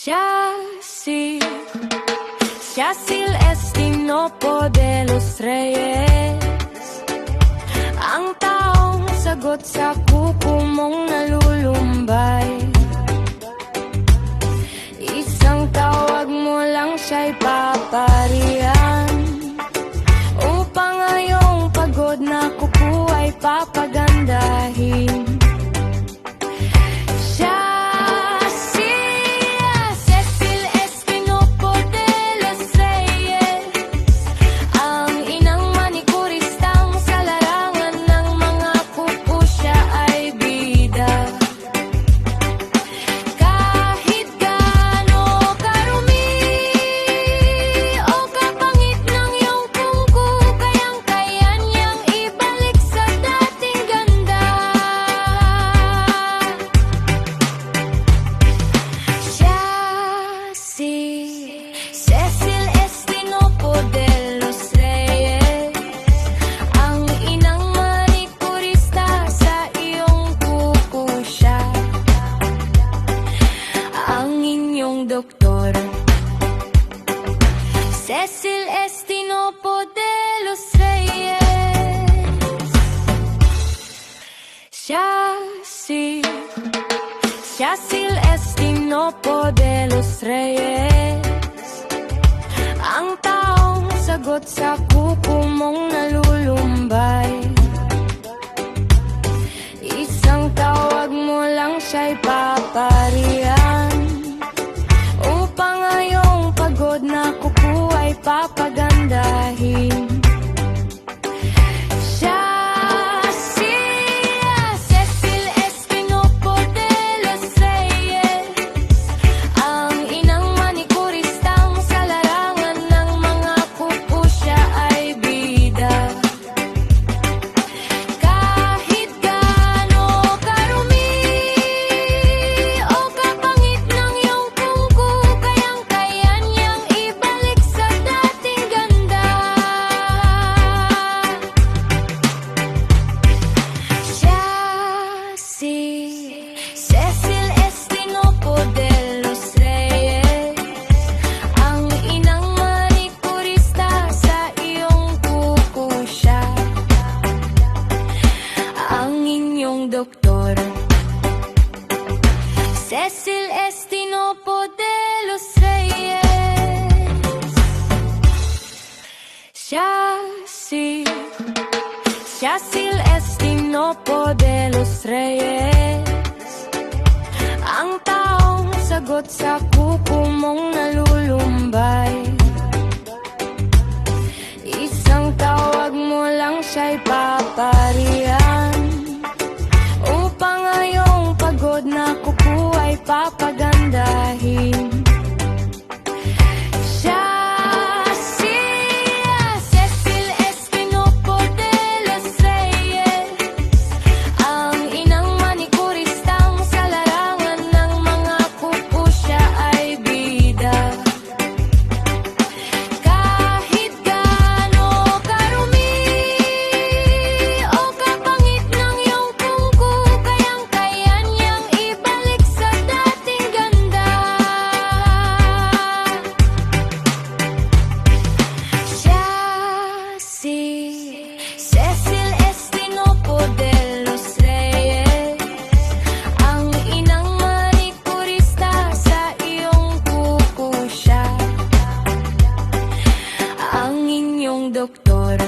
Yacil Estinopo de los Reyes, ang taong sagot sa kuko mong nalulumbay. Isang tawag mo lang siya'y paparihan, upang ngayong pagod na kuko ay papagandahin. Doktor Cecil Estinopo de los Reyes, Yacil Estinopo de los Reyes, ang taong sagot sa kuko mong nalulumbay. Isang tawag mo lang siya'y paparihan, upang ngayong pagod na kuko ay papagandahin. Cecil Estinopo de los Reyes, ang inang manikuristang sa larangan ng mga kuko siya ay bida. Kahit gaano karumi o kapangit ng iyong kuko, kayang-kaya niyang ibalik sa dating ganda. Cecil Estinopo de los Reyes, ang inang manikurista sa iyong kuko siya, ang inyong doktor. Cecil Estinopo de los Reyes, Yacil Estinopo de los Reyes, ang taong sagot sa kuko mong nalulumbay. Isang tawag mo lang siya'y paparihan, upang ngayong pagod na kuko ay papagandahin. Cecil Estinopo de los Reyes, ang inang manikuristang sa larangan ng mga kuko siya ay bida. Kahit gaano karumi o kapangit ng iyong kuko, kayang-kaya niyang ibalik sa dating ganda. Cecil Estinopo de los Reyes, ang inang manikurista sa iyong kuko siya, ang inyong doktor.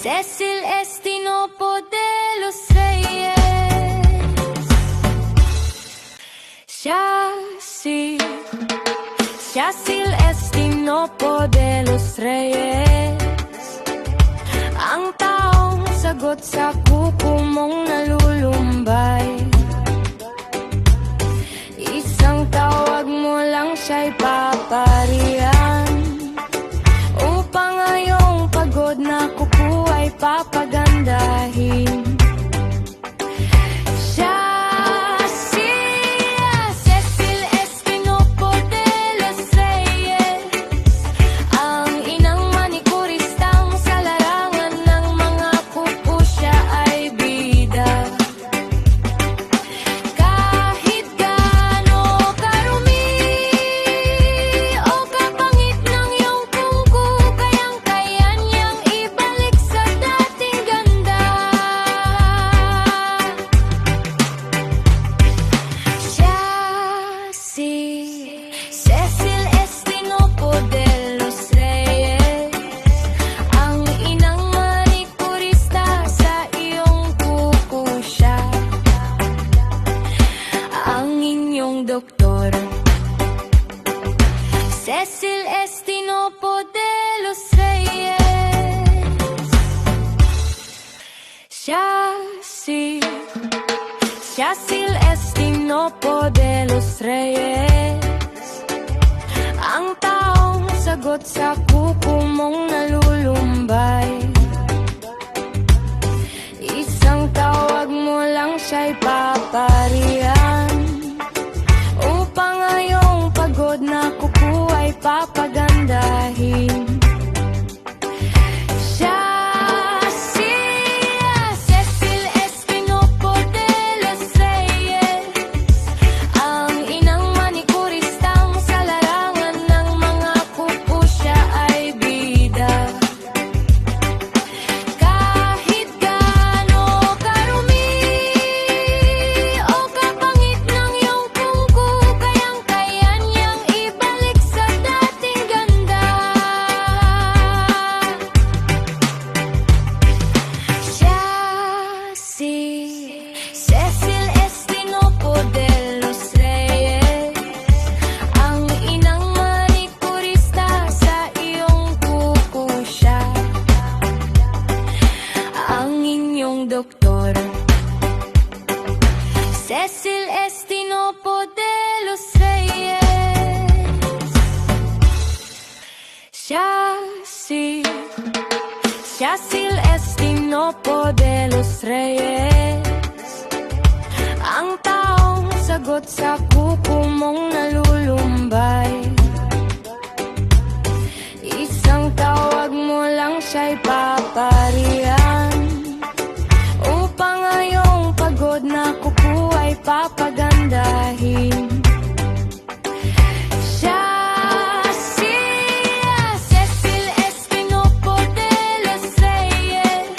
Cecil Estinopo de los Reyes, Yacil Estinopo de los Reyes, ang taong sagot sa kuko mong nalulumbay. Isang tawag mo lang siya'y paparihan, upang ngayong pagod na kuko ay papagandahin. Cecil Estinopo de los Reyes, ang inang manikuristang sa larangan ng mga kuko siya ay bida. Kahit gaano inyong doktor, Cecil Estinopo de los Reyes. Cecil Estinopo de los Reyes, ang taong sagot sa kuko mong nalulumbay. Isang tawag mo lang siya'y paparihan, upang ngayong pagod na kuko ay papagandahin. Cecil Estinopo de los Reyes, ang inang manikuristang sa larangan ng mga kuko siya ay bida. Kahit gaano karumi o kapangit ng iyong kuko, kayang-kaya niyang ibalik sa dating ganda. Cecil Estinopo de los Reyes, ang inang manikurista sa iyong kuko siya, ang inyong doktor, Cecil Estinopo de los Reyes. Cecil Estinopo de los Reyes, ang taong sagot sa kuko mong nalulumbay. Isang tawag mo lang siya'y paparihan, upang ngayong pagod na kuko ay papagandahin. Cecil Estinopo de los Reyes,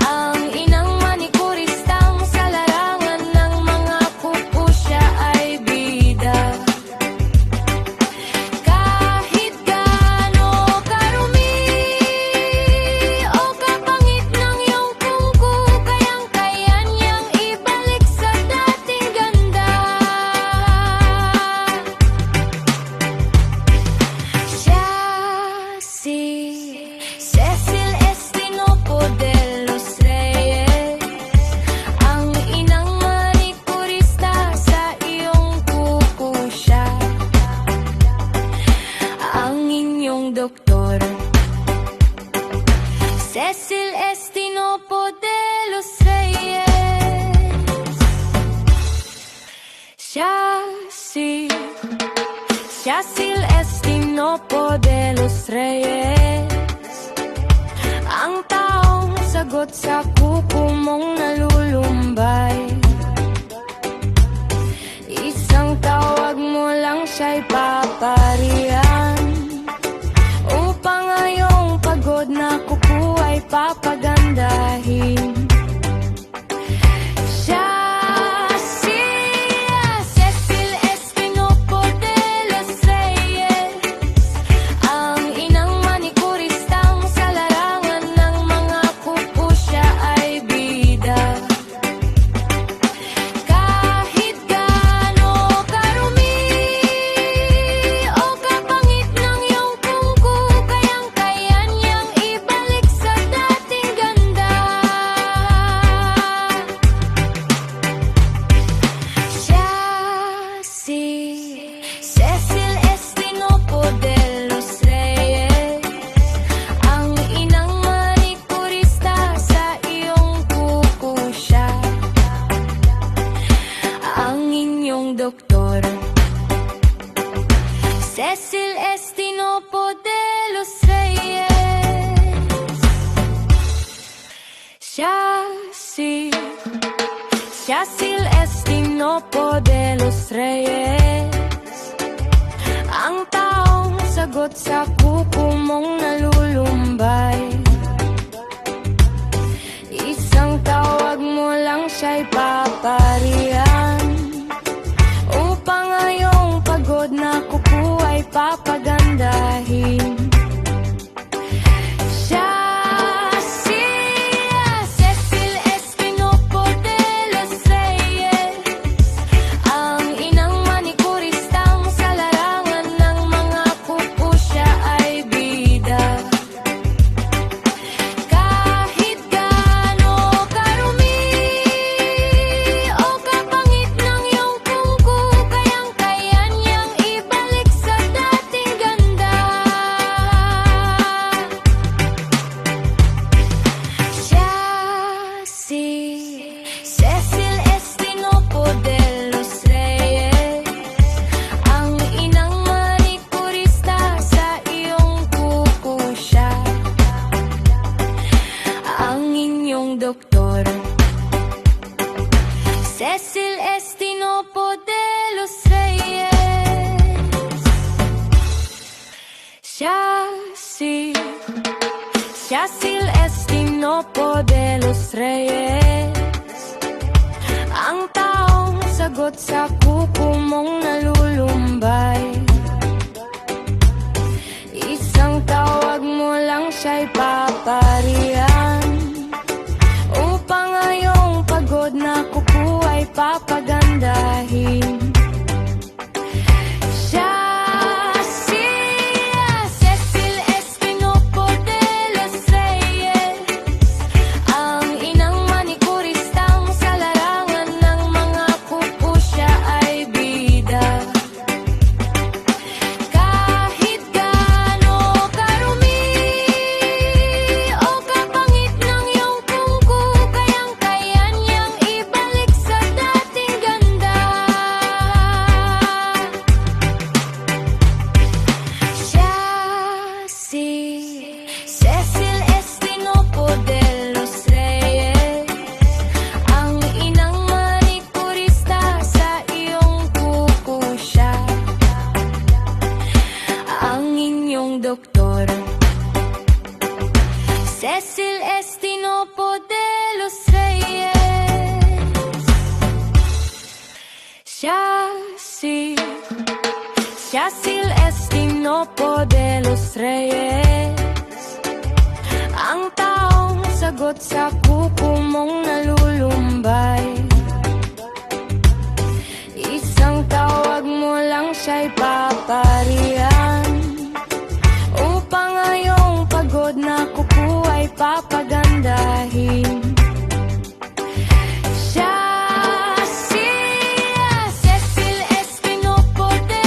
ang inang manikuristang sa larangan ng mga kuko siya ay bida. Kahit gaano karumi o kapangit ng iyong kuko, kayang-kaya niyang ibalik sa dating ganda. Cecil Estinopo de los Reyes, ang inang manikurista sa iyong kuko siya, ang inyong doktor, Cecil Estinopo de los Reyes. Cecil Estinopo de los Reyes, ang taong sagot sa kuko mong nalulumbay. Isang tawag mo lang siya'y paparihan, upang ngayong pagod na kuko ay papagandahin. Cecil Estinopo de los Reyes, ang inang manikuristang sa larangan ng mga kuko siya ay bida. Kahit gaano karumi o kapangit ng iyong kuko, kayang-kaya niyang ibalik sa dating ganda. Cecil Estinopo de los Reyes, ang inang manikurista sa iyong kuko siya, ang inyong doktor, Cecil Estinopo de los Reyes. Cecil Estinopo de los Reyes, ang taong sagot sa kuko mong nalulumbay. Isang tawag mo lang siya'y paparihan, upang ngayong pagod na kuko ay papagandahin. Cecil Estinopo de los Reyes, ang inang Cecil Estinopo de los Reyes, ang taong sagot sa kuko mong nalulumbay. Isang tawag mo lang siya'y paparihan, upang ngayong pagod na kuko ay papagandahin. Cecil Estinopo de los Reyes, ang inang manikurista sa iyong kuko siya, ang inyong doktor. Cecil Estinopo de los Reyes, Cecil Estinopo de los Reyes, ang taong sagot sa kuko mong nalulumbay. Isang tawag mo lang siya'y paparihan, upang ngayong pagod na kuko ay papagandahin. Cecil Estinopo de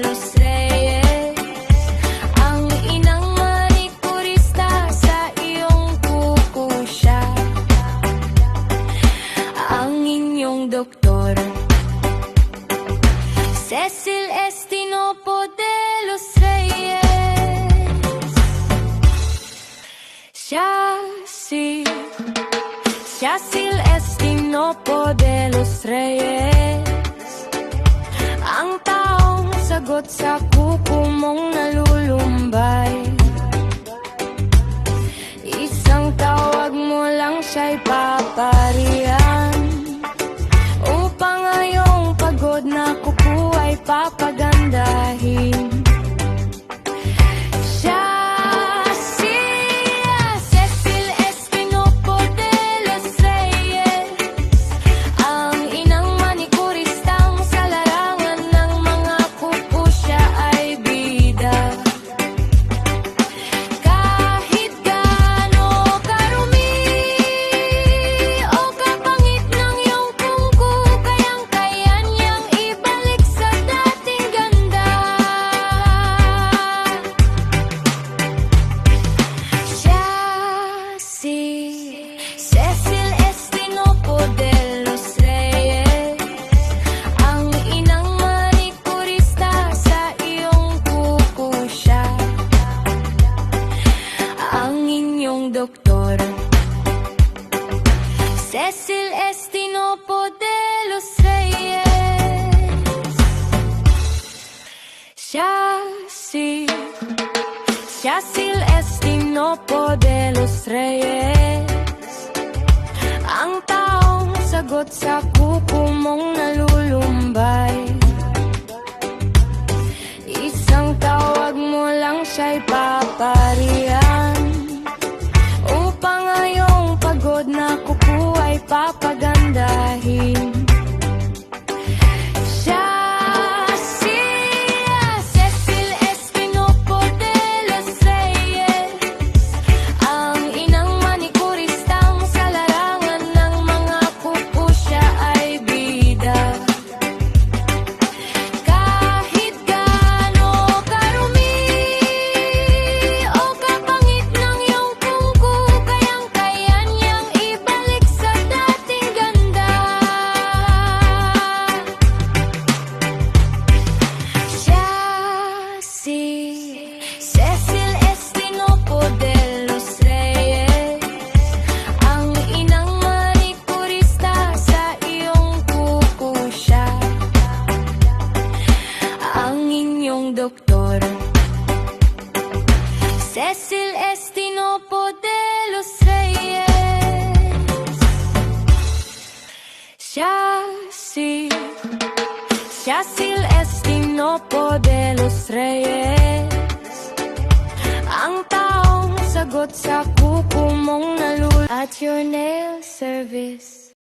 los Reyes, ang inang manikurista sa iyong kuko siya, ang inyong doktor. Cecil Estinopo de los Reyes, Cecil Estinopo de los Reyes, ang taong sagot sa kuko mong nalulumbay. Isang tawag mo lang siya'y paparihan, upang ngayong pagod na kuko ay papagandahin. Cecil Estinopo de los Reyes, ang inang manikurista sa iyong kuko siya, ang inyong doktor. Cecil Estinopo de los Reyes, Cecil Estinopo de los Reyes, ang taong sagot sa kuko mong nalulumbay. Isang tawag mo lang siya'y paparihan, upang ngayong pagod na kuko ay papagandahin. Kahit Siya Celestino de los Reyes, ang taong sagot sa kuko mong nalul. At your nail service